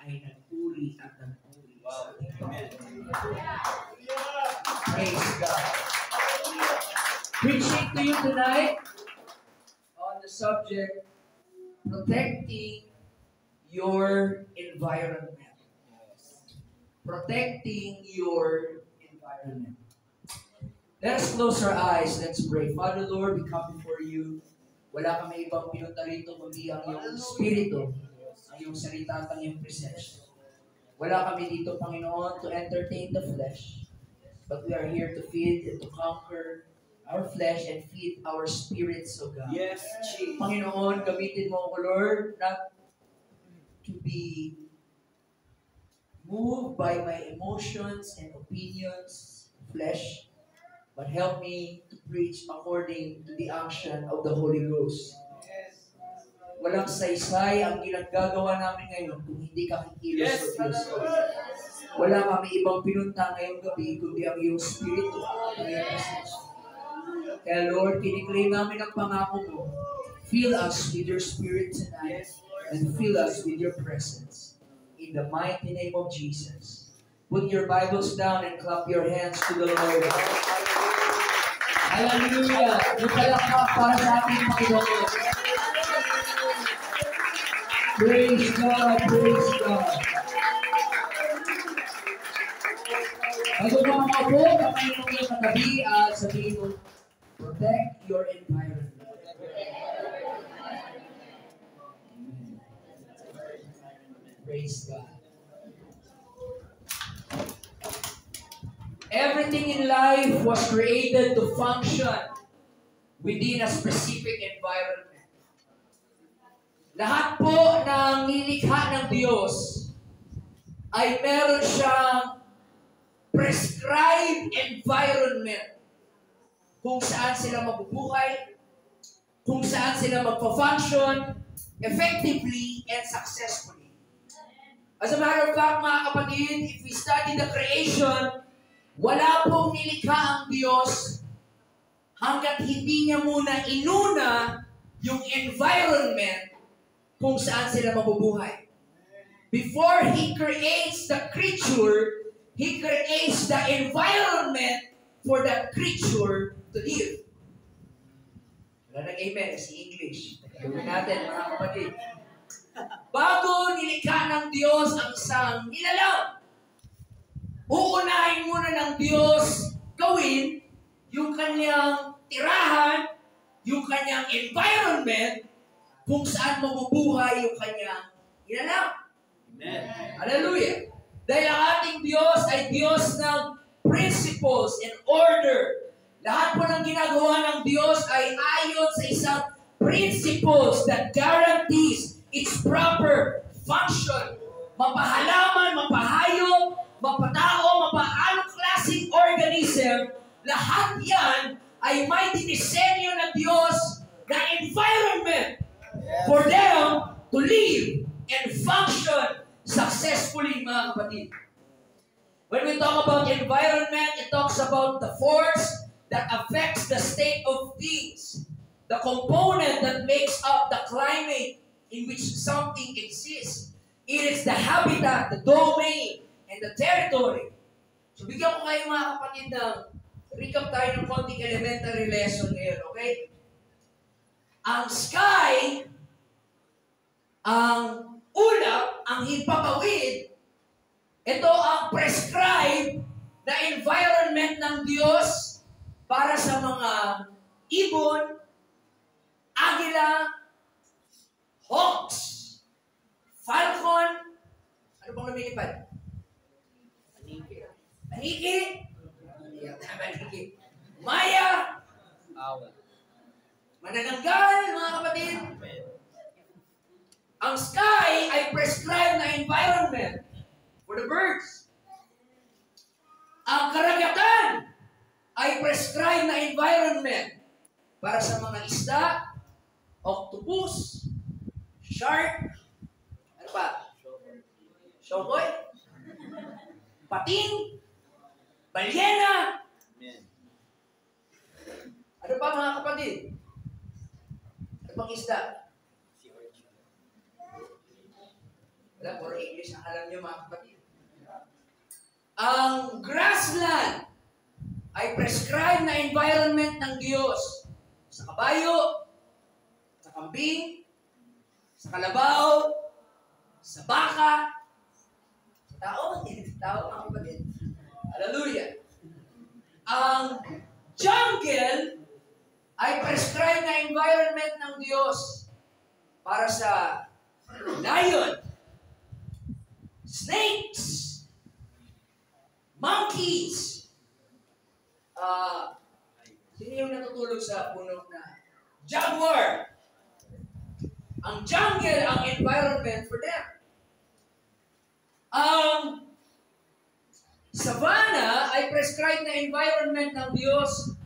ay nagpuri at nagpuri sa ating Panginoon. Praise God. Preaching to you tonight on the subject, protecting your environment. Protecting your environment. Let us close our eyes. Let's pray. Father, Lord, we come before you. Wala kami ibang pinunta rito kundi ang iyong Espiritu, ang iyong salita at ang iyong presensya. Wala kami dito, Panginoon, to entertain the flesh, but we are here to feed and to conquer our flesh and feed our spirits, O God. Yes, Jesus. Panginoon, gamitin mo ako, Lord, not to be moved by my emotions and opinions, flesh, but help me to preach according to the action of the Holy Ghost. Walang saysay ang ginagagawa namin ngayon kung hindi ka kikilos sa Diyos. Wala kami ibang pinunta ngayong gabi kundi ang iyong Espiritu. Kaya Lord, kiniklaim namin ang pangako mo. Fill us with your Spirit tonight and fill us with your presence. In the mighty name of Jesus. Put your Bibles down and clap your hands to the Lord. Hallelujah! Ipalakpak para sa ating Panginoon. Praise God! Praise God! Bago ka mga po, kamay mo yung katabi at sabihin mo, protect your environment. Amen. Praise God. Everything in life was created to function within a specific environment. Lahat po ng nilikha ng Diyos ay meron siyang prescribed environment kung saan sila mabubuhay, kung saan sila magpa-function effectively and successfully. As a matter of fact, mga kapatid, if we study the creation, wala pong nilikha ang Diyos hanggat hindi niya muna inuna yung environment kung saan sila mabubuhay. Before He creates the creature, He creates the environment for that creature to live. Wala nag-amen, si English. Gawin natin, mga kapatid. Bago nilikha ng Diyos ang isang nilalang, uunahin muna ng Diyos gawin yung kanyang tirahan, yung kanyang environment, kung saan mabubuhay yung kanyang nilalang. Amen. Hallelujah! Dahil ang ating Diyos ay Diyos ng principles and order. Lahat po ng ginagawa ng Diyos ay ayon sa isang principles that guarantees its proper function. Mapahalaman, mapahayop, mapatao, mapaanong klaseng organism, lahat yan ay may dinisenyo ng Diyos na environment for them to live and function successfully, mga kapatid. When we talk about environment, it talks about the force that affects the state of things, the component that makes up the climate in which something exists. It is the habitat, the domain, and the territory. So bigyan ko kayo, mga kapatid, ng recap tayo ng konting elementary lesson ngayon, okay? Ang sky, ang ulap, ang himpapawid, ito ang prescribed na environment ng Diyos para sa mga ibon, agila, hawks, falcon, ano pang lumilipad? Paniki, maya, manananggal, mga kapatid. Ang sky ay prescribed na environment for the birds. Ang karagatan ay prescribed na environment para sa mga isda, octopus, shark, ano pa? Shokoy, pating, balyena. Ano pa, mga kapatid? Ano pang isda? Wala, puro English ang alam niyo mga kapatid. Ang grassland ay prescribed na environment ng Diyos. Sa kabayo, sa kambing, sa kalabaw, sa baka, sa tao, mga kapatid. Hallelujah. Ang jungle ay prescribed na environment ng Diyos para sa lion, snakes, monkeys. Sino yung natutulog sa puno na jaguar? Ang jungle ang environment for them. Ang savanna ay prescribed na environment ng Diyos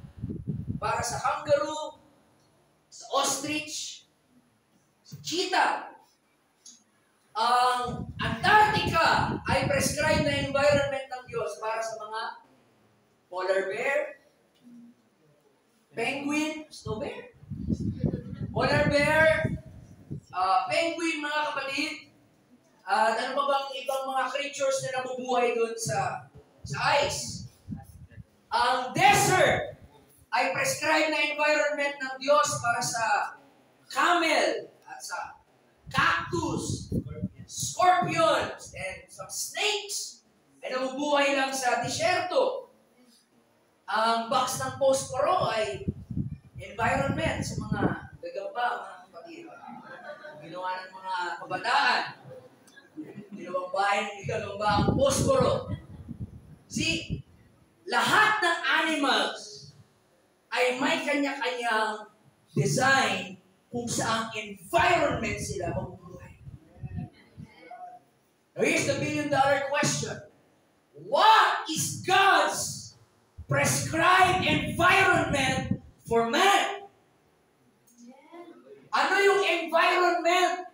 para sa kangaroo, sa ostrich, sa cheetah. Ang Antarctica ay prescribed na environment ng Diyos para sa mga polar bear, penguin, snow bear, polar bear, penguin mga kapatid, at ano pa bang ibang mga creatures na nabubuhay doon sa ice. Ang desert ay prescribed na environment ng Diyos para sa camel at sa cactus, scorpions, and some snakes ay nabubuhay lang sa disyerto. Ang box ng posporo ay environment sa mga gagamba, mga kapatid. Ginawa ng mga kabataan. Ginawang bahay ng gagamba ang posporo. See, lahat ng animals ay may kanya-kanyang design kung saang environment sila mabubuhay. Now here's the $1 billion question. What is God's prescribed environment for man? Ano yung environment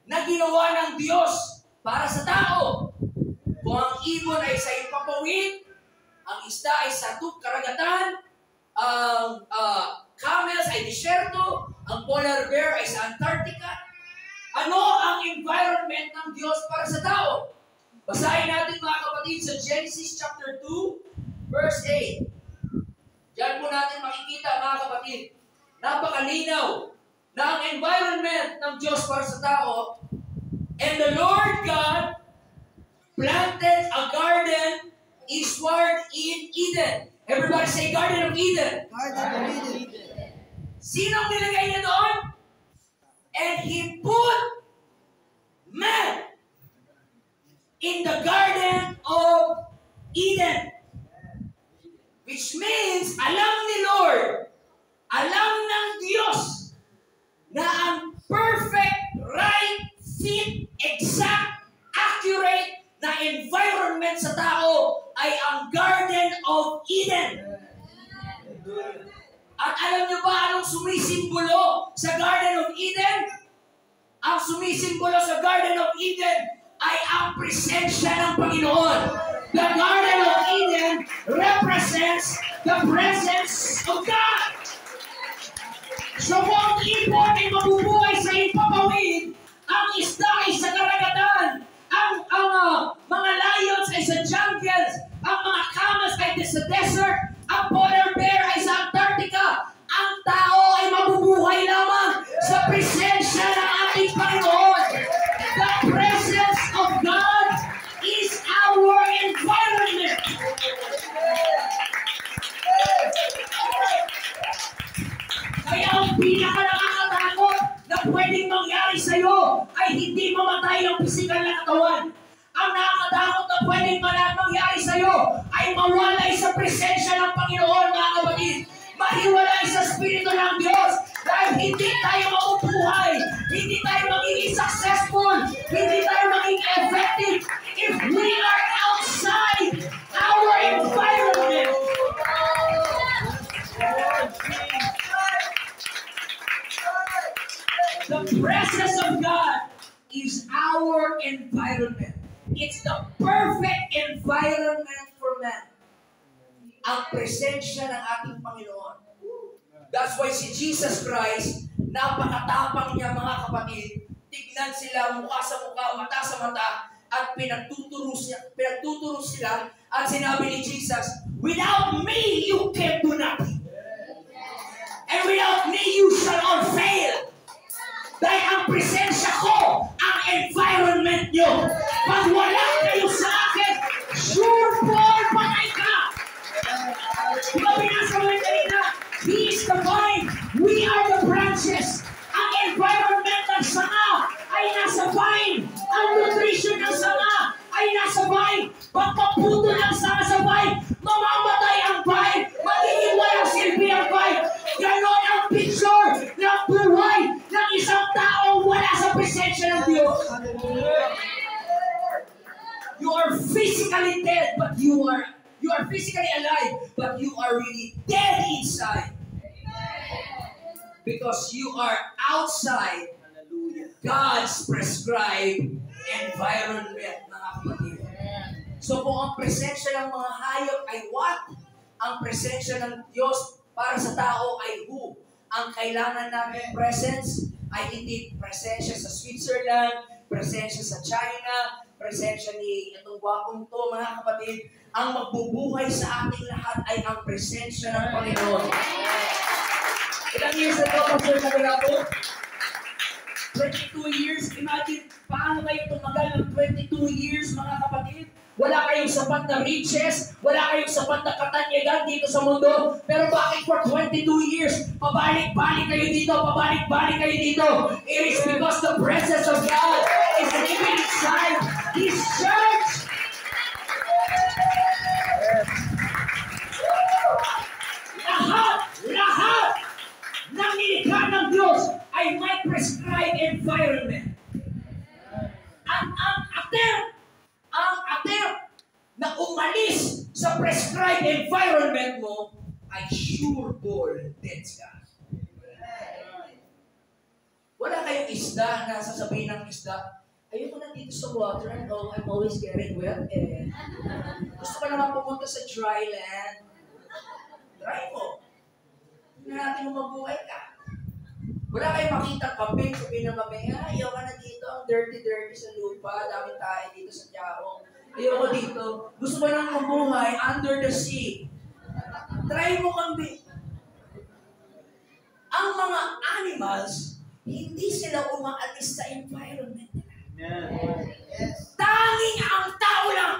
na ginawa ng Diyos para sa tao? Kung ang ibon ay sa ipapawid, ang isda ay sa karagatan, ang camels ay disyerto, ang polar bear ay sa Antarctica. Ano ang environment ng Diyos para sa tao? Basahin natin mga kapatid sa Genesis chapter 2, verse 8. Diyan po natin makikita mga kapatid, napakalinaw na ang environment ng Diyos para sa tao. And the Lord God planted a garden eastward in Eden. Everybody say Garden of Eden. Garden of Eden. Sinong nilagay niya doon? And He put man in the Garden of Eden. Which means, alam ni Lord, alam ng Diyos na ang perfect, right, fit, exact, accurate na environment sa tao ay ang Garden of Eden. At alam niyo ba anong sumisimbolo sa Garden of Eden? Ang sumisimbolo sa Garden of Eden ay ang presensya ng Panginoon. The Garden of Eden represents the presence of God. So kung ang ibon ay mabubuhay sa ipapawid, ang isda ay sa karagatan, ang mga lions ay sa jungles, ang mga camels ay sa desert, ang polar bear ay sa Antarctica, ang tao ay mabubuhay lamang sa presensya ng ating Panginoon. The presence of God is our environment. Kaya ang pinaka-nakakatakot na pwedeng mangyari sa iyo ay hindi mamatay ang pisikal na katawan. Ang nakakatakot na pwedeng mangyari sa iyo ay mawalay sa presensya ng Panginoon, mga kapatid. Mahiwalay sa Espiritu ng Diyos dahil hindi tayo mabubuhay, hindi tayo magiging successful, hindi tayo magiging effective if we are outside our environment. The presence of God is our environment. It's the perfect environment for man. Ang presensya ng ating Panginoon. That's why si Jesus Christ, napakatapang niya mga kapatid. tignan sila mukha sa mukha, mata sa mata, at pinagtuturo sila, at sinabi ni Jesus, without me, you can do nothing. And without me, you shall all fail. Dahil ang presensya ko, ang environment nyo. Pag wala kayo sa akin, sure for patay ka. Diba binasa mo yung kanina? He is the vine, we are the branches. Ang environment ng sanga ay nasa vine. Ang nutrition ng sanga ay nasa vine. Pag maputo ng sanga sa vine, mamamatay ang vine. Magiging walang silbi ang vine. Ganon ang picture ng buhay ng isang tao wala sa presensya ng Diyos. You are physically dead, but you are physically alive, but you are really dead inside. Because you are outside God's prescribed environment, mga kapatid. So kung ang presensya ng mga hayop ay what? Ang presensya ng Diyos para sa tao ay who? Ang kailangan namin presence ay hindi presensya sa Switzerland, presensya sa China, presensya ni itong gwapong to, mga kapatid. Ang magbubuhay sa ating lahat ay ang presensya ng Panginoon. Ilang years ago, Pastor Nagalapo? 22 years. Imagine, paano kayo tumagal ng 22 years, mga kapatid? Wala kayong sapat na riches, wala kayong sapat na katanyagan dito sa mundo. Pero bakit for 22 years, pabalik-balik kayo dito, pabalik-balik kayo dito? It is because the presence of God is living inside His church. Lahat ng nilikha ng Diyos ay may prescribed environment. Ang attempt na umalis sa prescribed environment mo ay sure ball dead ka. Wala kayong isda na sasabihin ng isda, ayoko na dito sa water, I'm always getting wet. Gusto ko naman pumunta sa dry land. Try mo. Tingnan natin kung mabuhay ka. Wala kayong makita kambing, sabihin ng kambing, ayaw ka na dito, ang dirty-dirty sa lupa, dami tayo dito sa Tiaong. Ayoko dito. Gusto ko lang mabuhay under the sea. Try mo kambing. Ang mga animals, hindi sila umaalis sa environment nila. Tanging ang tao lang.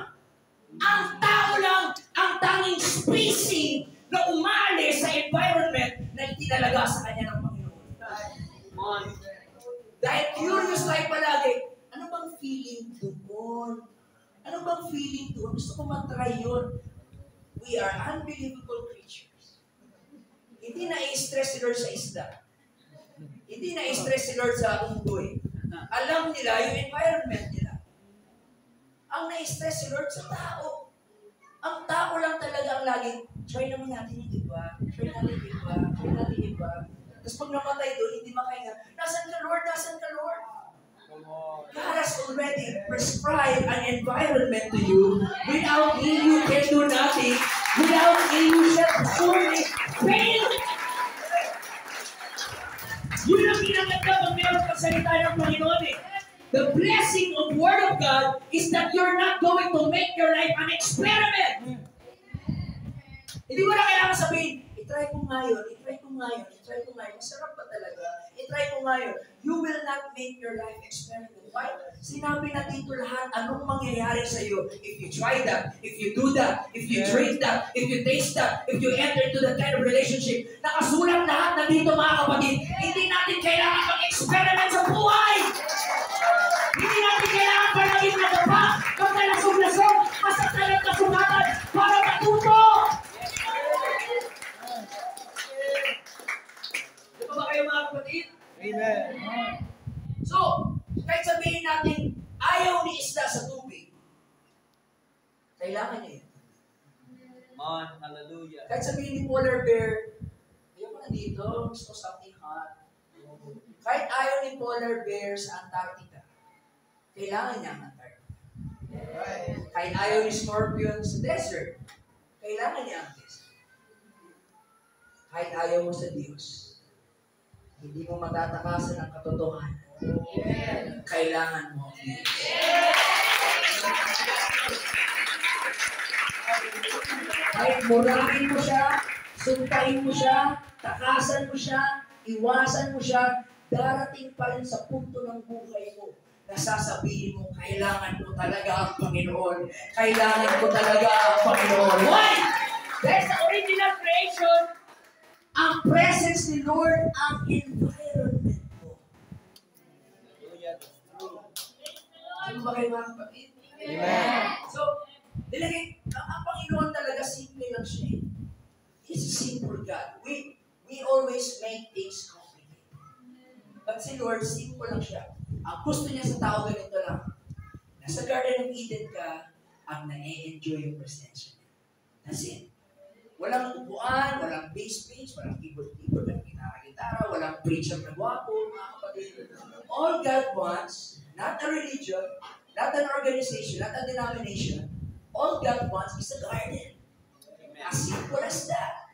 Ang tao lang ang tanging species na umaalis sa environment na itinalaga sa kanya ng Panginoon. Dahil curious tayo palagi, ano bang feeling doon? Ano bang feeling doon? Gusto ko matry yun. We are unbelievable creatures. Hindi na-stress si Lord sa isda. Hindi na-stress si Lord sa unggoy. Alam nila yung environment nila. Ang na-stress si Lord sa tao. Ang tao lang talaga ang laging, try naman natin yung iba. Try natin yung iba. Try natin yung iba. Tapos pag namatay doon, hindi makahinga. Nasaan ka, Lord? Nasaan ka, Lord? God has already prescribed an environment to you. Without me, you can do nothing. Without me, you shall surely fail. Yun ang pinaganda pag meron kang salita ng Panginoon eh. The blessing of Word of God is that you're not going to make your life an experiment. Hindi mo na kailangan sabihin, i-try ko ngayon, i-try ko ngayon, i-try ko ngayon. Masarap ba talaga? I-try ko ngayon. You will not make your life experiment. Why? Sinabi na dito lahat anong mangyayari sa iyo if you try that, if you do that, if you drink that, if you taste that, if you enter into that kind of relationship. Nakasulat lahat na dito, mga kapatid. Hindi natin kailangan mag-experiment sa buhay. Hindi natin kailangan palaging nadapa, magkalasog-lasog, masaktalang kasugatan para matuto. Di ba kayo, mga kapatid? Amen. So, kahit sabihin natin, ayaw ni isda sa tubig, kailangan niya yun. Hallelujah. Kahit sabihin ni polar bear, ayaw ko na dito, gusto something hot. Kahit ayaw ni polar bear sa Antarctica, kailangan niya ang Antarctica. Kahit ayaw ni scorpion sa desert, kailangan niya ang desert. Kahit ayaw mo sa Diyos, hindi mo matatakasan ang katotohanan Kailangan mo ang Diyos. Kahit murahin mo siya, suntahin mo siya, takasan mo siya, iwasan mo siya, darating pa rin sa punto ng buhay mo na sasabihin mo, kailangan ko talaga ang Panginoon. Kailangan ko talaga ang Panginoon. Why? That's the original creation. Ang presence ni Lord, ang environment mo. Ano ba kayo mga kapatid? Amen. So, nilagay, ang Panginoon talaga, simple lang siya. He's a simple God. We always make things complicated. But si Lord, simple lang siya. Ang gusto niya sa tao, ganito lang. Nasa Garden of Eden ka, ang na-enjoy yung presensya niya. That's it. Walang upuan, walang bass, walang keyboard, walang gitara, walang preacher na guwapo, mga kapatid. All God wants, not a religion, not an organization, not a denomination, all God wants is a garden. As simple as that.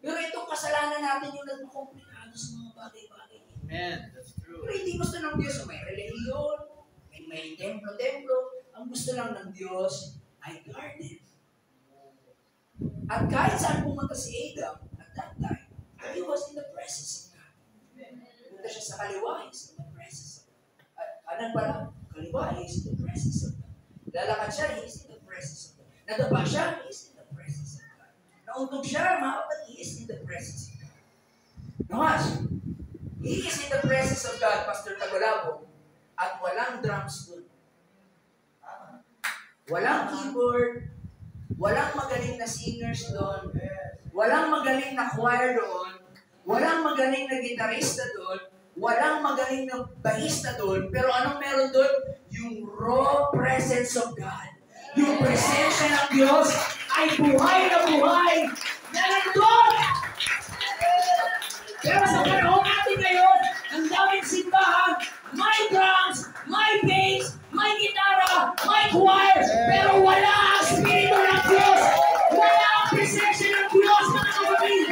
Pero itong kasalanan natin yung nagpakomplikado sa mga bagay-bagay. Amen. That's true. Pero hindi gusto ng Diyos may relihiyon, may templo. Ang gusto lang ng Diyos ay garden. At kahit saan pumunta si Adam at that time, he was in the presence of God. Punta siya sa kaliwa, he's in the presence of God. Kanan pala, kaliwa, he's in the presence of God. Lalakad siya, he's in the presence of God. Nadapa siya, he's in the presence of God. Nautog siya, he is in the presence of God. Noas, he is in the presence of God, Pastor Tagolabo, at walang drums doon. Walang keyboard, walang magaling na singers doon, walang magaling na choir doon, walang magaling na gitarista doon, walang magaling na bahista doon, pero anong meron doon? Yung raw presence of God. Yung presensya ng Diyos ay buhay na nandun! Pero sa panahon natin ngayon, ang daming simbahan, may drums, may bass, may gitara, may choir, pero wala ang Espiritu ng Diyos! Wala ang presensya ng Diyos, mga kapatid!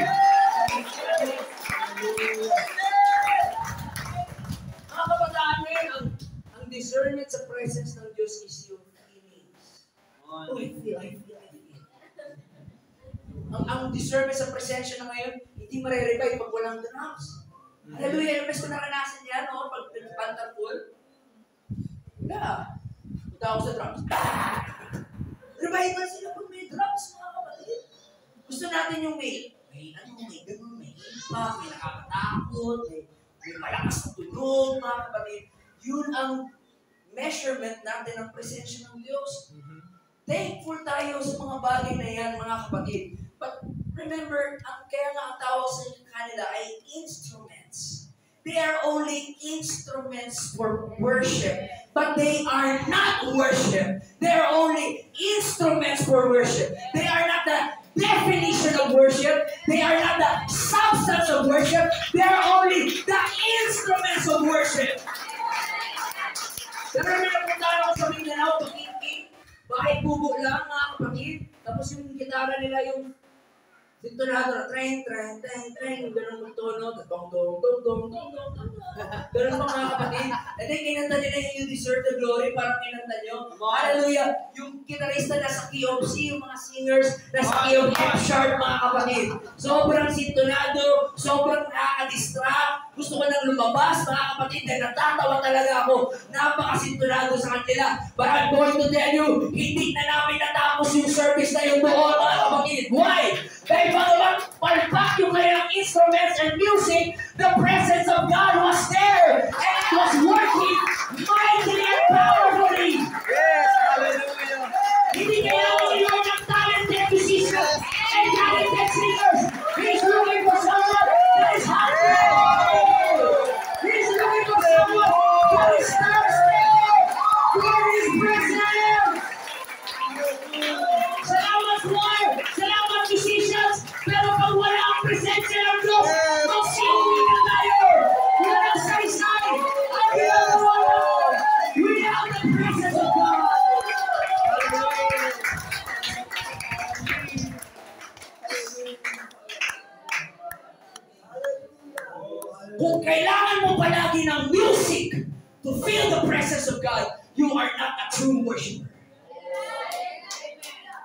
Mga kabataan ngayon, ang discernment sa presence ng Diyos is yung feelings. Oh, I feel. Ang discernment sa presensya na ngayon, hindi mare-revive pag walang drums. Hallelujah, yung best ko naranasan yan, no? Pag pantarpol. Wala. Punta ako sa drums. Revival sila pag may drums, mga kapatid. Gusto natin yung may ganun, may impact, may nakakatakot, may malakas na tunog, mga kapatid. Yun ang measurement natin ng presensya ng Diyos. Thankful tayo sa mga bagay na yan, mga kapatid. But remember, kaya nga ang tawag sa kanila ay instruments. They are only instruments for worship. But they are not worship. They are only instruments for worship. They are not the definition of worship. They are not the substance of worship. They are only the instruments of worship. Pero may napuntahan ako sa Mindanao, pag-ibig, bahay bubo lang, mga kapatid. Tapos yung gitara nila yung sintonado na treng, yung ganun ng tono, tong. Ganun pa mga kapatid. And then kinanta nila yung You Deserve the Glory, parang kinanta nyo. Hallelujah! Yung gitarista nasa key of C, yung mga singers nasa key of F sharp, mga kapatid. Sobrang sintonado, sobrang nakaka-distract. Gusto ko nang lumabas, mga kapatid, dahil natatawa talaga ako. Napakasintonado sa kanila. But I'm going to tell you, hindi na namin natapos yung service na yung doon, mga kapatid. Why? Dahil bagamat palpak yung kanilang instruments and music, the presence of God was there and it was working mightily and powerfully. Yes, hallelujah. Hindi kailangan nyo ng talented musicians and talented singers. He's looking for someone that is hungry. He's looking for someone that is thirsty for His presence. Salamat, Lord. Salamat, musicians. Pero pag wala ang presensya ng Diyos, magsiuwi na tayo. Walang saysay. At without the true worshiper.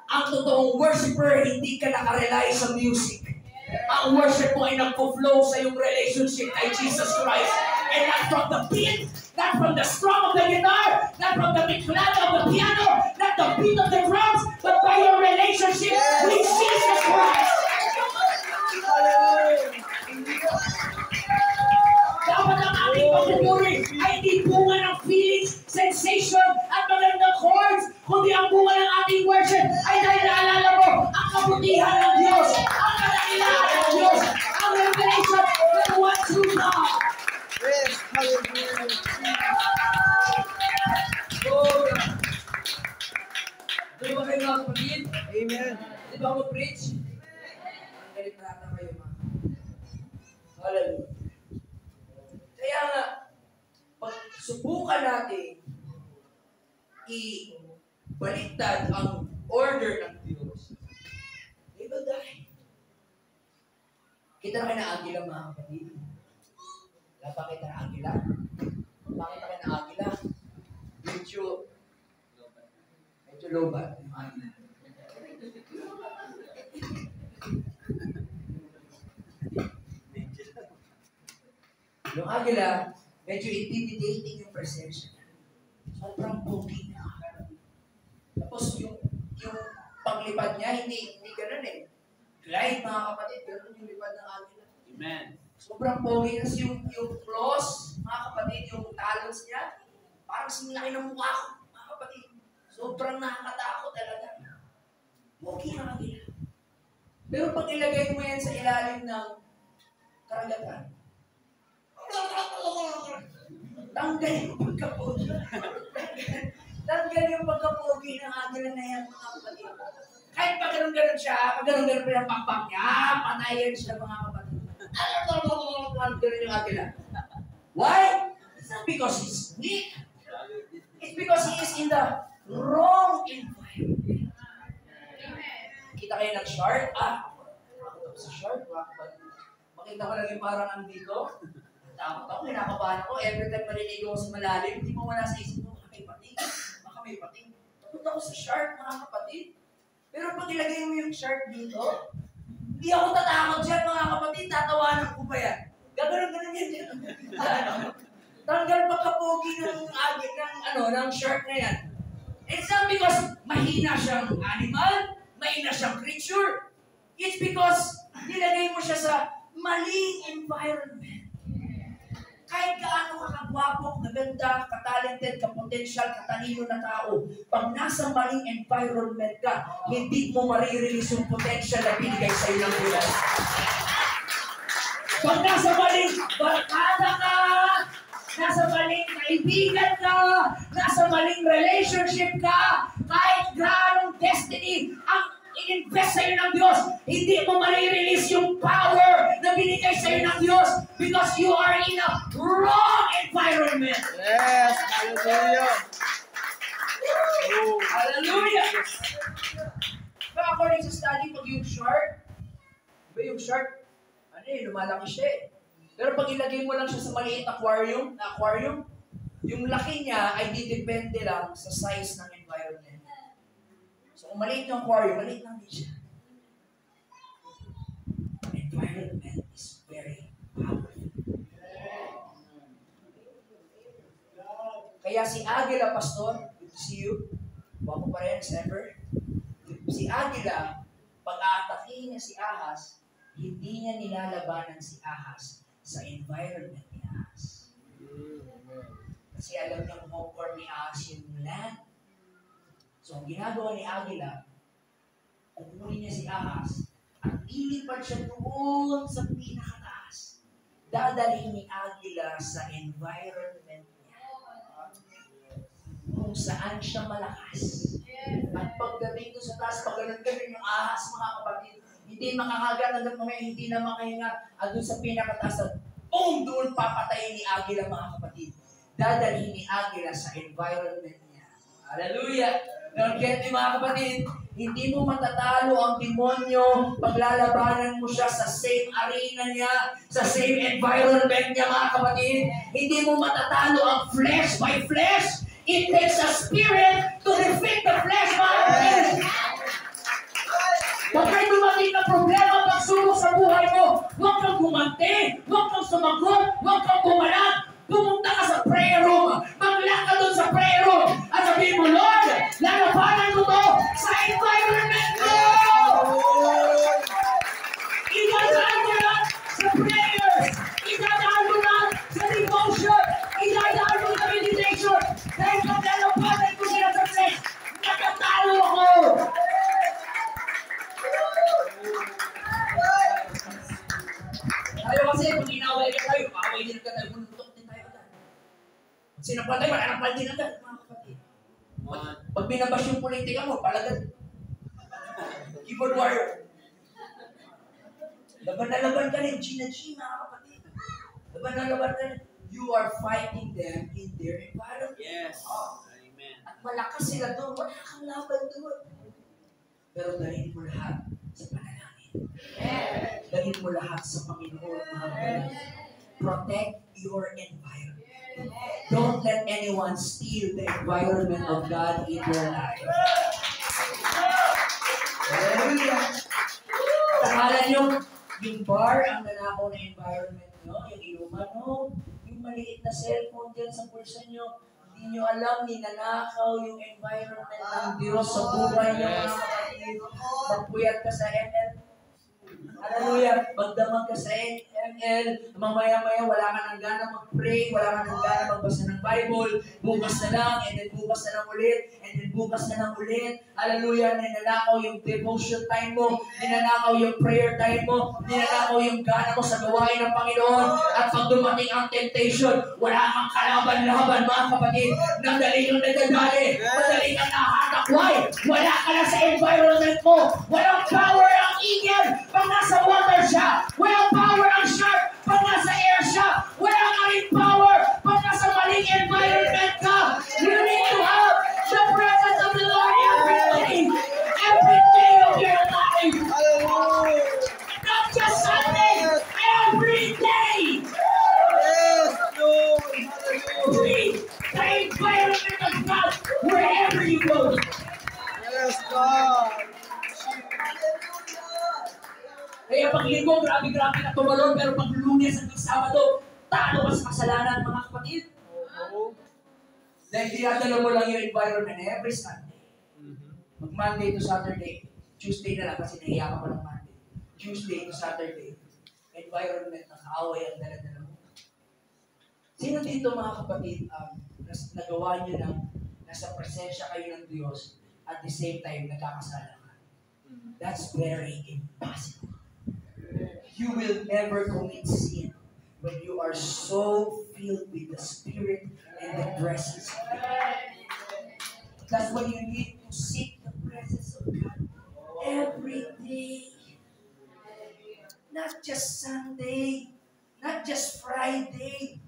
Ang totoong worshiper, hindi ka nakarely sa music. Ang worship mo ay nagpo-flow sa iyong relationship kay Jesus Christ. And not from the beat, not from the strum of the guitar, not from the teclado of the piano, not the beat of the drums, but by your relationship with Jesus Christ. Dapat ang ating pagpupuri ay hindi bunga ng feelings, sensation, at magandang chords, kundi ang bunga ng ating worship ay dahil naalala mo ang kabutihan ng Diyos, ang kadakilaan ng Diyos, ang revelation ng one true God. Yes, hallelujah. Di ba kayo mga kapatid? Amen. Di ba ako preach? Ang galit na ata kayo mga. Hallelujah. Kaya nga, pag subukan natin ibaliktad ang order ng Diyos, di ba dahil? Kita na kayo na agila mga kapatid. Wala pa kita na agila? Bakit kayo na agila? Medyo lobat yung agila. Yung agila, medyo intimidating yung presensya. Sobrang pogi na. Tapos yung paglipad niya, hindi ganun eh. Glide mga kapatid, ganun yung lipad ng agila. Amen. Sobrang pogi. Tapos yung claws, mga kapatid, yung talons niya, parang sinlaki ng mukha ko, mga kapatid. Sobrang nakakatakot talaga. Pogi na agila. Pero pag ilagay mo yan sa ilalim ng karagatan, tanggal yung pagkapogi. Tanggal yung pagkapogi ng agila na yan, mga kapatid. Kahit pag ganun-ganun siya, pag ganun-ganun pa yung pakpak niya, patayan siya, mga kapatid. Ganun yung agila. Why? It's not because he's weak. It's because he is in the wrong environment. Kita kayo ng shark? Sa shark, mga kapatid. Makita ko lang yung parang andito. Takot ako, kinakabahan ako. Every time maliligo ako sa malalim, hindi mo wala sa isip mo, baka may pating. Baka may pating. Takot ako sa shark, mga kapatid. Pero pag ilagay mo yung shark dito, hindi ako tatakot dyan, mga kapatid. Tatawanan ko ba yan? Gagano'n yan. Tanggal pagkapogi ng shark na yan. It's not because mahina siyang animal, mahina siyang creature. It's because nilagay mo siya sa maling environment. Kahit gaano ka kagwapo, kaganda, katalented, kapotential, katalino na tao, pag nasa maling environment ka, hindi mo marirelease yung potential na binigay sa'yo ng Diyos. Pag nasa maling barkada ka, nasa maling kaibigan ka, nasa maling relationship ka, kahit gaanong destiny ang i-invest sa'yo ng Diyos, hindi mo marirelease yung power na binigay sa'yo ng Diyos because you are in a wrong environment. Yes, hallelujah. Hallelujah! But according sa study, pag yung shark, lumalaki siya eh. Pero pag ilagay mo lang siya sa maliit aquarium, yung laki niya ay didepende lang sa size ng environment. So kung maliit yung aquarium, maliit lang din siya. Environment is very powerful. Kaya si Agila, Pastor, good to see you. Wapo pa rin, ever. Si Agila, pag-aatake niya si Ahaz, hindi niya nilalabanan si Ahaz sa environment ni Ahaz. Kasi alam niya conquer ni Ahaz yung land. So, ang ginagawa ni Agila, kukunin niya si Ahaz at ilipad siya doon sa pinakataas. Dadalhin ni Agila sa environment niya kung saan siya malakas. At pagdating doon sa taas, pag ganun-ganun yung Ahaz, mga kapatid, hindi makakagat hanggang mamaya, hindi na makahinga at doon sa pinakataas at doon papatayin ni Agila, mga kapatid. Dadalhin ni Agila sa environment niya. Hallelujah! Pero kaya mga kapatid, hindi mo matatalo ang demonyo paglalabanan mo siya sa same arena niya, sa same environment niya, mga kapatid. Hindi mo matatalo ang flesh by flesh. It takes a spirit to defeat the flesh, mga kapatid. Pag may dumating na problema, pagsubok sa buhay mo, huwag kang gumanti, huwag kang sumagot, huwag kang bumalag. Pumunta ka sa prayer room, maglak ka doon sa prayer room, at sabihin mo, Lord, lalabanan ko to sa environment ko! Idadaan mo lang sa prayers, idadaan mo lang sa devotion, idadaan mo sa meditation, dahil pag lalabanan ko sila sa flesh, nakatalo ako! Tayo kasi, pag inaway ka tayo, makaway din ka tayo, muntok din tayo agad. Sinapal tayo, mananapal din agad, mga kapatid. Pag binabash yung politika mo, palagad. Keyboard warrior. Laban na laban ka rin, G na G, mga kapatid. Laban na laban ka rin. You are fighting them in their environment. Yes. Amen. At malakas sila doon, wala kang laban doon. Pero dalhin mo lahat sa panalangin. Dalhin mo lahat sa Panginoon, mga kapatid. Protect your environment. Don't let anyone steal the environment of God in your life. Hallelujah. Takalan yung bar ang nanakaw na environment nyo, yung inuman nyo, yung maliit na cellphone dyan sa pulsa nyo, hindi nyo alam, ninanakaw yung environment ng Diyos sa buhay nyo, mga kapatid. Magpuyat ka sa ML. Hallelujah. Magdamag ka sa ML. Mamaya-maya, wala ka nang gana mag-pray, wala ka nang gana magbasa ng Bible. Bukas na lang, and then bukas na lang ulit, and then bukas na lang ulit. Hallelujah. Ninanakaw yung devotion time mo, ninanakaw yung prayer time mo, ninanakaw yung gana mo sa gawain ng Panginoon. At pag dumating ang temptation, wala kang kalaban-laban, mga kapatid. Nagdali kang nagdadali, madali kang nahatak. Why? Wala ka na sa environment mo. Walang power ang eagle pag nasa water siya. Walang power ang shark pag nasa air siya. Wala ka rin power pag nasa maling environment ka. You need to have the presence of the Lord every day of your life. Not just Sunday, every day. Yes, Lord. Please, the environment of God wherever you go. Yes, God. Kaya pag linggo, grabe-grabe na tumalon, pero pag Lunes at Sabado, talo ka sa kasalanan, mga kapatid. Dahil dinadala mo lang yung environment every Sunday. Mag Monday to Saturday, Tuesday na lang kasi nahiya ka pa ng Monday. Tuesday to Saturday, environment na kaaway ang dala-dala mo. Sino dito, mga kapatid, nagawa nyo ng nasa presensya kayo ng Diyos at the same time nagkakasala ka? That's very impossible. You will never commit sin when you are so filled with the Spirit and the presence of God. That's why you need to seek the presence of God every day. Not just Sunday, not just Friday,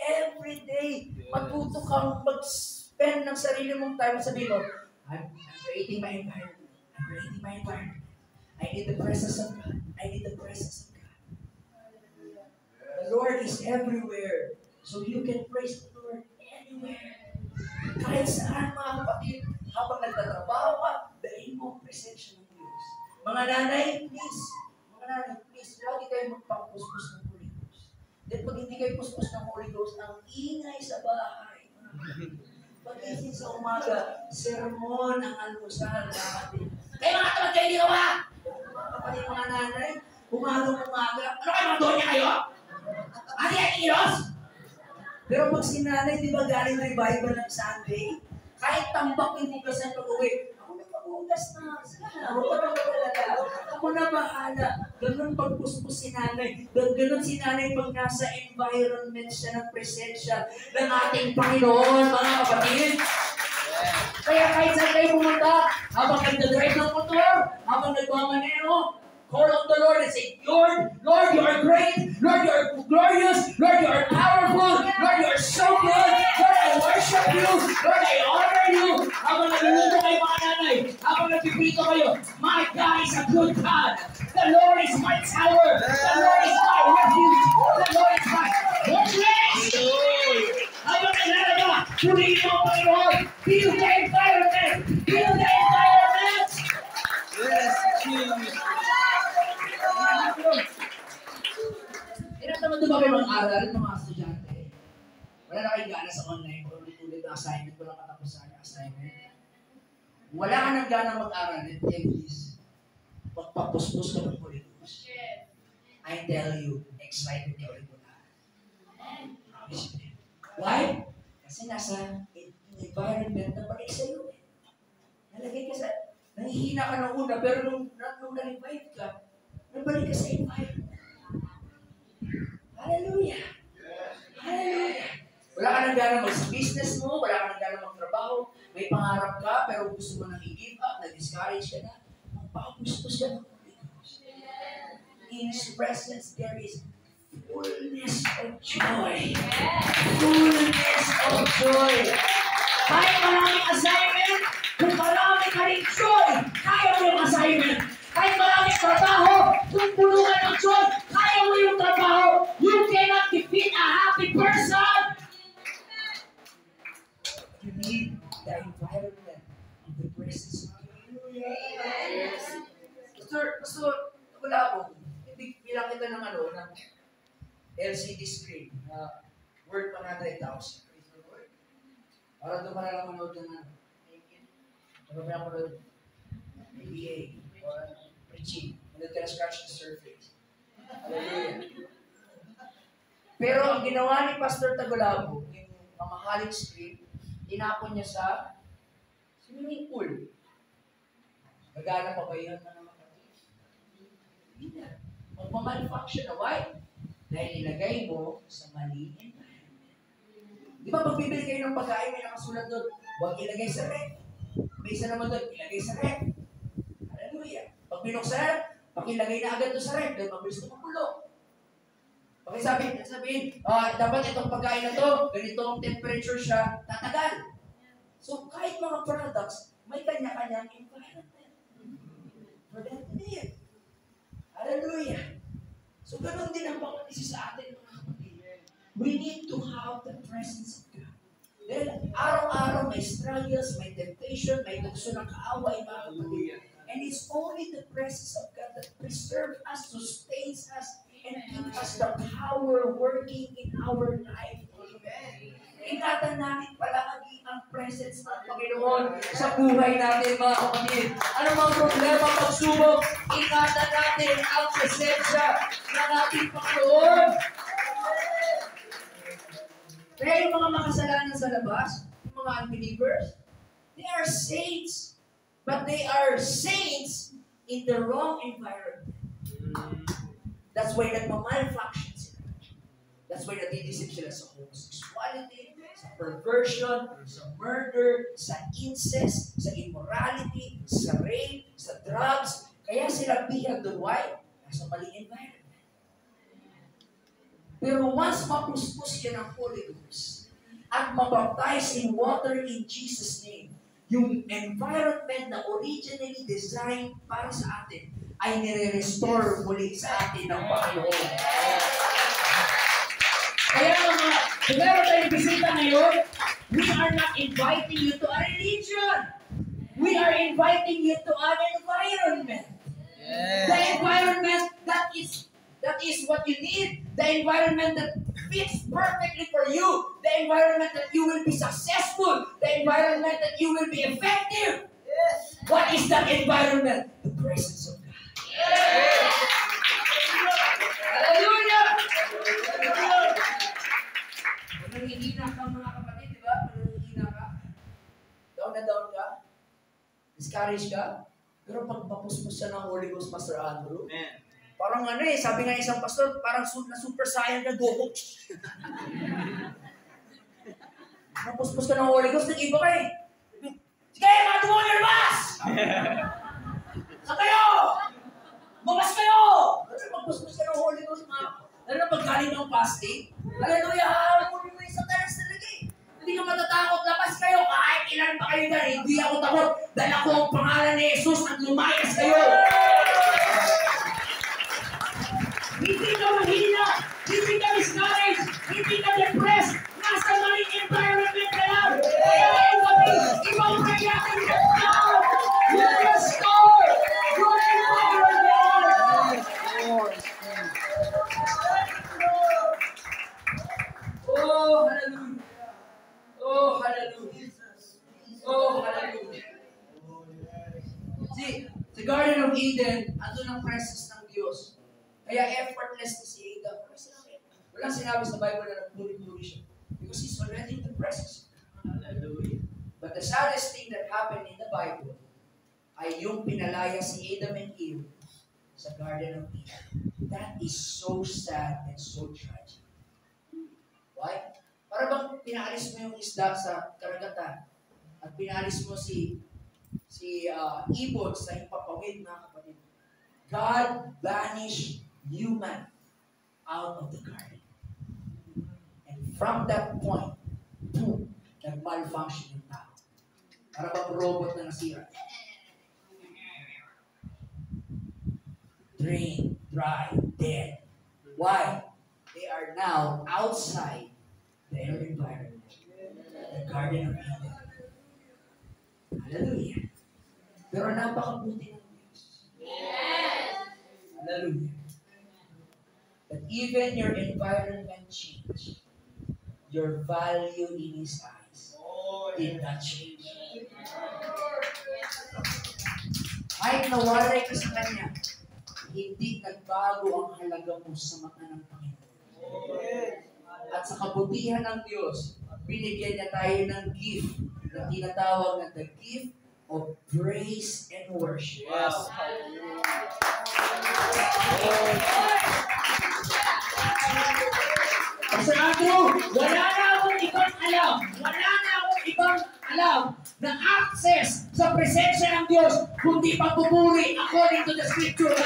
every day. Matuto kang mag-spend ng sarili mong time. Sabihin mo, I'm creating my environment. I'm creating my environment. I need the presence of God. I need the presence of God. The Lord is everywhere. So you can praise the Lord anywhere. Kahit saan, mga kapatid, habang nagtatrabaho ka, dalhin mo ang presensya ng Diyos. Mga nanay, please, lagi kayo magpapuspos ng Holy Ghost. Then pag hindi kayo puspos ng Holy Ghost, ang ingay sa bahay. Pag-isip sa umaga, sermon ang almusal natin. Kaya mga kapatid, kayo dito ba? Kapatid, mga nanay, umaga. Ano kayo mga donya kayo? Ano yan, iros? Pero pag sinanay, di ba galing revival ng Sunday? Kahit tambak yung hugasan pag-uwi, ako may pag-ugas na. Ako na bahala. Ganun pagpuspos si nanay. Ganun si nanay pag nasa environment siya ng presensya ng ating Panginoon, mga kapatid. Kaya kahit saan kayo pumunta, habang nagdadrive ng motor, habang nagmamanero, call on the Lord and say, Lord, you are great. Lord, you are glorious. Lord, you are powerful. Lord, you are so good. Lord, I worship you. Lord, I honor you. Habang nagluluto kayo, mga nanay, habang nagpipito kayo, my God is a good God. The Lord is my tower. The Lord is my refuge. The Lord is my fortress. Habang naglalaba, Purihin mo, Panginoon. Heal the environment. Heal the environment. Yes, Jesus. Ilan naman doon ba kayo mag-aral, mga estudyante? Wala na kayong gana sa online. Ulit-ulit na assignment. Walang katapusan na assignment. Wala ka nang gana mag-aral. Let me tell you this. Magpapuspos ka ng Holy Ghost. I tell you, excited ka ulit mag-aral. Why? Kasi nasa environment na balik sa'yo. Nalagay ka sa, nangihina ka ng una, pero nung na-revive ka, nabalik ka sa environment. Hallelujah! Hallelujah! Wala ka nang gana mag-business mo, wala ka nang gana mag-trabaho, may pangarap ka, pero gusto mo nang i-give up, na-discourage ka na, magpapustos ka ng Holy Ghost. In His presence, there is fullness of joy. Fullness of joy. Kahit maraming assignment, kung marami ka rin joy, kaya mo yung assignment. Kahit maraming trabaho, kung pulungan ng joy, kaya mo yung trabaho. You cannot defeat a happy person. You need the environment of the presence of God. Yes. Pastor, wala ako. Hindi bilang kita ng ng LCD screen na worth 100,000. Para doon ka na lang manood ng ano ba yung manood? ABA or preaching. Manood ka na scratch the surface. Hallelujah. Pero ang ginawa ni Pastor Tagolabo, yung mamahaling screen, tinapon niya sa swimming pool. Magana pa ba yun na makatid? Hindi na. Magmamanufacture na. Why? Dahil ilagay mo sa mali environment. Di ba pag bibili kayo ng pagkain, may nakasulat doon, huwag ilagay sa ref. May isa naman doon, ilagay sa ref. Hallelujah. Pag binuksan, pakilagay na agad doon sa ref, dahil mabilis na magulo. Sabihin, dapat itong pagkain na to, ganitong temperature siya, tatagal. So, kahit mga products, may kanya-kanyang environment. For that to live. Hallelujah. So, ganun din ang pag-isip sa atin, mga kapatid. We need to have the presence of God. Dahil araw-araw may struggles, may temptation, may tukso ng kaaway, mga kapatid. And it's only the presence of God that preserves us, sustains us, and gives us the power working in our life. Amen. Ingatan natin palagi ang presence ng Panginoon sa buhay natin, mga kapatid. Ano mang problema, pagsubok, ingatan natin ang presensya ng ating Panginoon. Kaya yung mga makasalanan sa labas, yung mga unbelievers, they are saints, but they are saints in the wrong environment. That's why nagmamalfunction sila. That's why natidisip sila sa homosexuality, sa perversion, sa murder, sa incest, sa immorality, sa rape, sa drugs. Kaya sila bihag doon. Why? Nasa maling environment. Pero once mapuspos ka ng Holy Ghost at mabaptize in water in Jesus' name, yung environment na originally designed para sa atin ay nire-restore muli sa atin ng Panginoon. Kaya mga, kung meron tayong bisita ngayon, we are not inviting you to a religion. We are inviting you to an environment. Yes. The environment that is what you need. The environment that fits perfectly for you. The environment that you will be successful. The environment that you will be effective. Yes. What is that environment? The presence of God. Yes. Hallelujah! Kung nanghihina ka, mga kapatid, di ba? Kung nanghihina ka, down na down ka, discourage ka, pero pag mapuspos siya ng Holy Ghost, Pastor Andrew, parang sabi nga isang pastor, parang na super saiyan na gogo. Mapuspos ka ng Holy Ghost, nag-iba ka eh. Sige, mga tumulong labas! Sa kayo! Mabas kayo! Kasi magpuspos ka ng Holy Ghost, lalo na pagkaling ng fasting, hallelujah, haramunin mo yung satanas talaga eh. Hindi ka matatakot, labas kayo, kahit ilan pa kayo dyan, hindi ako takot, dahil ako ang pangalan ni Jesus at lumayas kayo. Hindi ka mahina, hindi ka discouraged, hindi ka depressed, nasa maling environment ka lang. Sa Garden of Eden, andun ang presence ng Diyos. Kaya effortless na si Adam. Walang sinabi sa Bible na nagpuri-puri siya. Because he's already in the presence. Hallelujah. But the saddest thing that happened in the Bible ay yung pinalaya si Adam and Eve sa Garden of Eden. That is so sad and so tragic. Why? Para bang pinaalis mo yung isda sa karagatan at pinaalis mo si ibon sa impapawid, mga kapatid. God banished human out of the garden. And from that point, boom, nag-malfunction yung tao. Para bang robot na nasira. Drained, dry, dead. Why? They are now outside their environment. The Garden of Eden. Hallelujah. Pero napakabuti ng Diyos. Yes. Hallelujah. That even your environment changed, your value in His eyes did not change. Kahit nawalay ka sa Kanya, hindi nagbago ang halaga mo sa mata ng Panginoon. At sa kabutihan ng Diyos, binigyan niya tayo ng gift na tinatawag na the gift of praise and worship. Yes. Pastor Andrew, wala na akong ibang alam na access sa presensya ng Diyos kundi pagpupuri according to the scripture.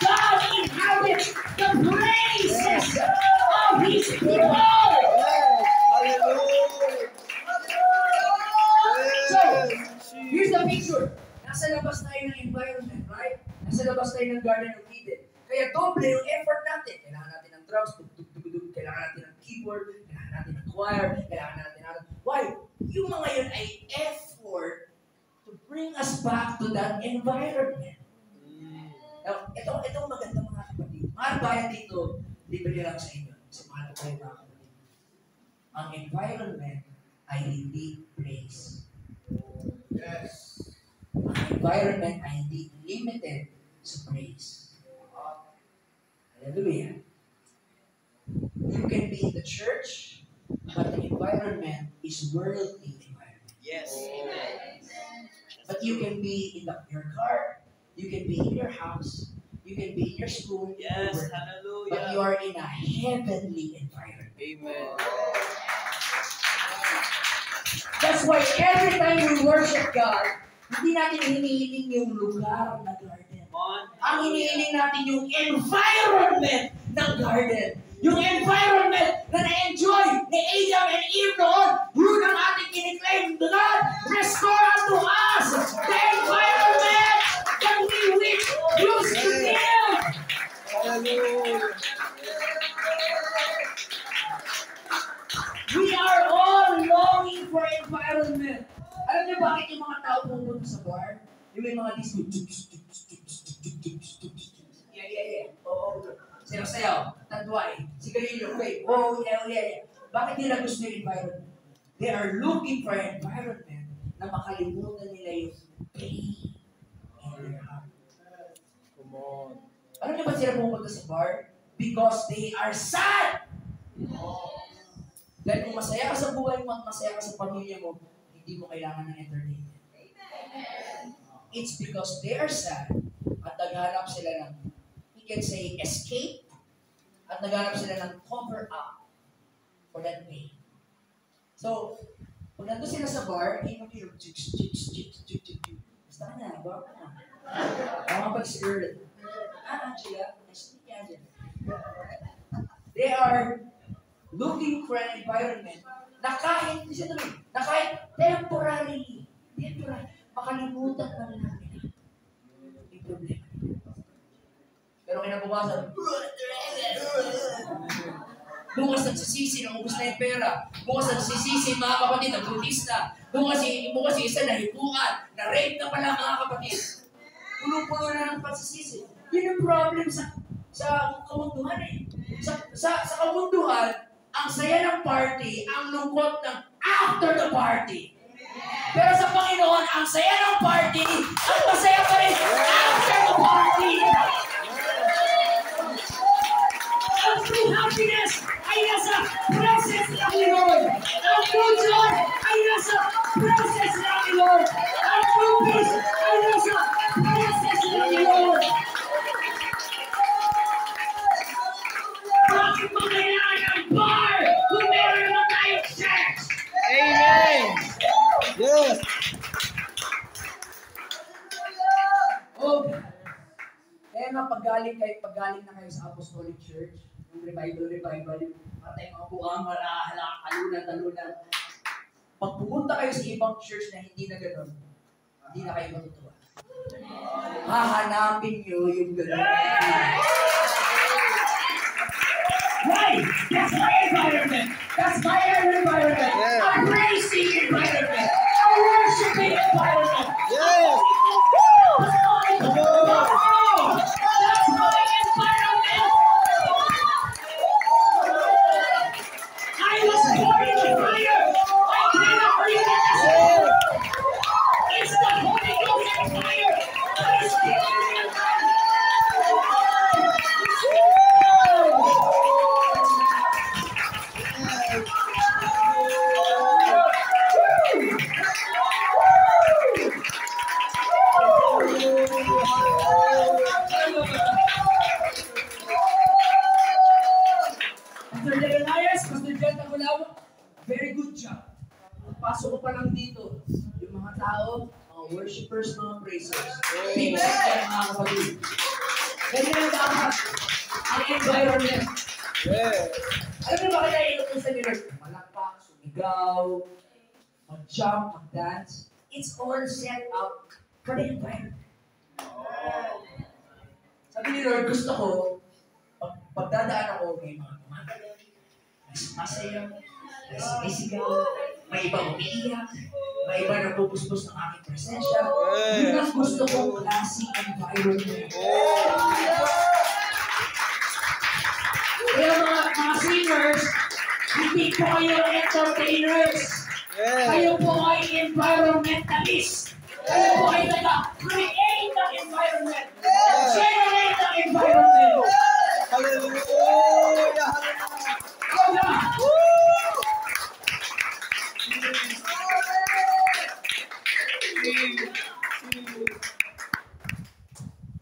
God inhabits the praises of His people. So, here's the picture. Nasa labas tayo ng environment, right? Nasa labas tayo ng Garden of Eden. Kaya doble yung effort natin. Kailangan natin ng drums, kailangan natin ng keyboard, kailangan natin ng choir, kailangan natin ng... Why? Yung mga yun ay effort to bring us back to that environment. Now, itong maganda mga kapatid. Mga bayan dito, libre lang sa inyo. Sa mga tayo mga kapatid. Ang environment ay hindi place. Yes. Ang environment ay hindi limited sa praise. Hallelujah. You can be in the church, but the environment is worldly environment. Yes. But you can be in your car, you can be in your house, you can be in your school, Yes. work, Hallelujah. but you are in a heavenly environment. Amen. That's why every time we worship God, hindi natin hinihiling yung lugar na garden. Ang hinihiling natin yung environment ng garden. Yung environment na na-enjoy ni Adam and Eve noon, yun ang ating kiniklaim. God, restore unto us the environment that we wish used to live. Hallelujah. We are all longing for environment. Alam niyo bakit yung mga tao pumunta sa bar? Yung may mga disco. Yeah. Oo. Sayaw-sayaw. Tandway. Sigarilyo. Wait. Oh, yeah. Bakit nila gusto yung environment? They are looking for an environment na makalimutan nila yung pain in their heart. Come on. Alam niyo ba sila pumunta sa bar? Because they are sad. Dahil kung masaya ka sa buhay mo at masaya ka sa pamilya mo, hindi mo kailangan ng entertainment. It's because they are sad at naghanap sila ng, we can say, escape at naghanap sila ng cover up for that pain. So, kung nandun sila sa bar, yung basta ka na, bar ka na. Mga pag-spirit. Angela, they are looking for an environment na kahit temporarily, makalimutan na nila yung problema. Pero kinabukasan, bukas nagsisisi, naubos na yung pera. Bukas nagsisisi, mga kapatid, nagbutis na. Bukas yung isa nahipuan, na-rape na pala, mga kapatid. Puno-puno na ng pagsisisi. Yun ang problem sa kamunduhan eh. Sa kamunduhan, ang saya ng party, ang lungkot ng after the party. Pero sa Panginoon, ang saya ng party, ang masaya pa rin after the party. Ang true happiness ay nasa presence ng Lord. Ang true joy ay nasa presence ng Lord. Ang true peace ay nasa presence ng Lord. Bakit mo kailangan ng bar kung meron naman tayong church? Amen. Yes. Oh, kaya nga paggaling na kayo sa Apostolic Church, yung revival, yung patay mga buang, talunan. Pag pumunta kayo sa ibang church na hindi na gano'n, hindi na kayo matutuwa. Hahanapin nyo yung gano'n. Right! That's my environment! That's my environment! Yeah. A praising environment! A worshiping environment! Yes. That's my environment! I was born in the fire! I cannot breathe in the sun! It's the Holy Ghost and fire! I still in the Pastor Elias, Pastor Jen Tagulaw, very good job. Pasok ko pa lang dito, yung mga tao, mga worshipers, mga praisers. Big check yan mga kapatid. Ganyan ang dapat ang environment. Yeah. Alam niyo ba kaya inutusan ni Lord? Malakpak, sumigaw, mag-jump, mag-dance. It's all set up for the environment. Sabi ni Lord, gusto ko, pagdadaan ako, may mga gumagalaw, mas masaya, mas isigaw, may iba umiiyak, may iba nagpupuspos ng aking presensya. Yun ang gusto kong klaseng environment. Kaya mga singers, hindi po kayo entertainers. Kayo po ay environmentalist. Kayo po ay nag-create ng environment. Generate ng environment. Hallelujah. Go na!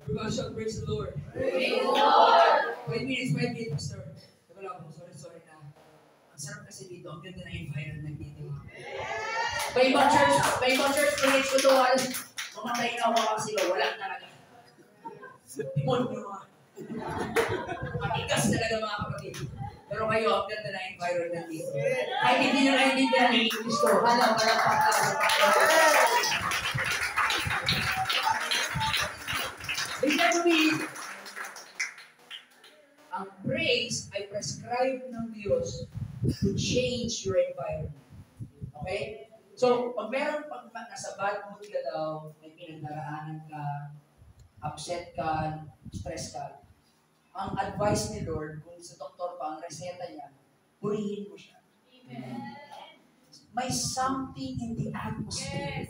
We're gonna shout praise the Lord. Praise the Lord. 5 minutes, Pastor. Teka lang po, sorry na. Ang sarap kasi dito, ang ganda na environment dito. May ibang church, minutes ko to, halos mamatay na ako sila, wala talaga. Demonyo mga. Matigas talaga mga kapatid. Pero kayo, ang ganda na environment dito. Kahit hindi nyo naintindihan ng English ko, hala, malapang ka. Bigyan mo ang praise ay prescribed ng Diyos to change your environment. Okay? So, pag nasa bad mood ka daw, may pinagdaraanan ka, upset ka, stress ka, ang advice ni Lord, kung sa doktor pa, ang reseta niya, purihin mo siya. Amen. May something in the atmosphere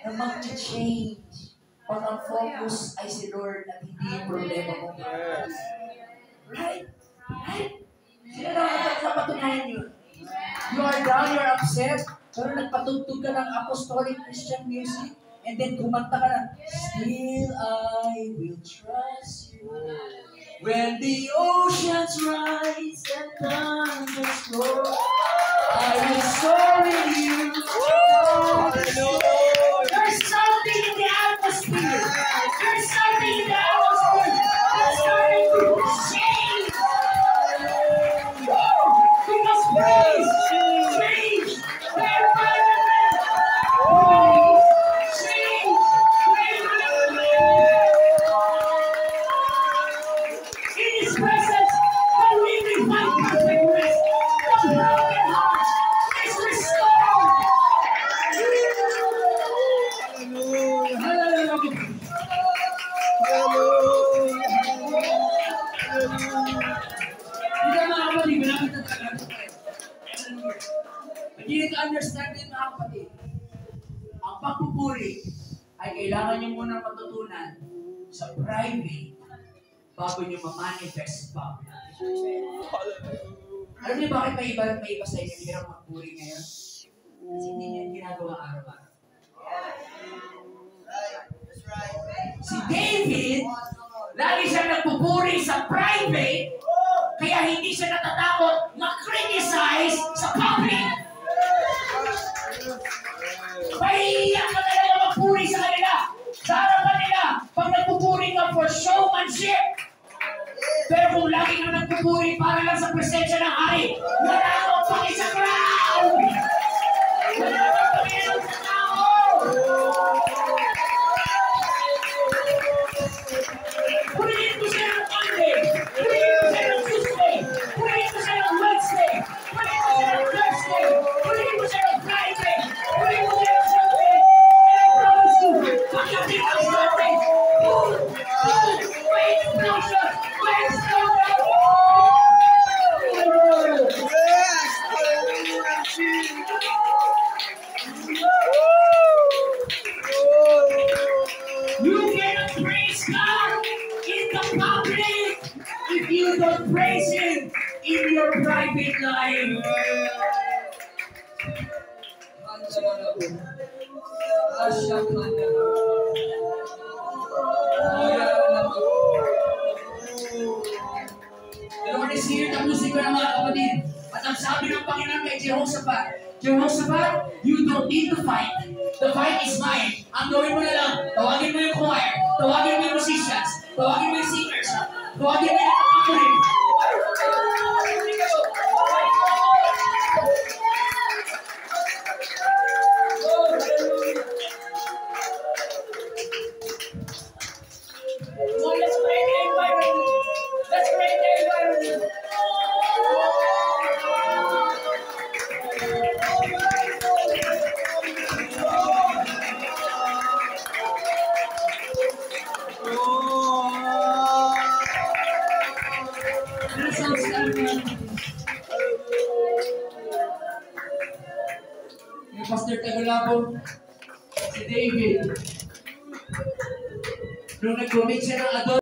na mag-change pag ang focus ay si Lord at hindi yung problema mo. Right? Sino na napatunayan yun? You are down, you're upset, pero nagpatugtog ka ng apostolic Christian music, and then kumanta ka ng, still I will trust you. When the oceans rise and thunders roar, I will soar in you. There's something in the atmosphere. There's something in the atmosphere that's starting to change. Because praise change the environment. Praise change the environment. In His presence, the living find perfect rest. The broken heart is restored. pagpupuri ay kailangan nyo munang matutunan sa private bago nyo ma-manifest sa public. Alam niyo bakit may iba sa inyo hirap magpuri ngayon? Kasi hindi niya ginagawa araw-araw. Si David, lagi siya nagpupuri sa private, kaya hindi siya natatakot ma-criticize sa public. Mahihiyak ka talaga magpuri sa kanila. Sa harapan nila, pag nagpupuri ka for showmanship. Pero kung lagi kang nagpupuri para lang sa presensya ng hari, wala akong paki sa crowd! Wala akong paki sa tao! Purihin ko siya ng Monday! Purihin ko siya ng Tuesday! Purihin ko siya ng Wednesday! Purihin ko siya ng Thursday! Purihin ko siya ng Friday! Purihin ko siya ng Sunday! And I promise you, pagdating ang Sunday, may explosion! May explosion! You cannot praise God in the public if you don't praise Him in your private life. The Lord is here. Tapusin ko na mga kapatid. At ang sabi ng Panginoon kay Jehoshaphat, Jehoshaphat, you don't need to fight. The fight is mine. Ang gawin mo na lang, tawagin mo yung choir, tawagin mo yung musicians, tawagin mo yung singers, tawagin mo yung kapatuloy. Let's create the environment. Let's create the environment. Yung Pastor Tagalabo, si David, nung nag-commit siya ng adult,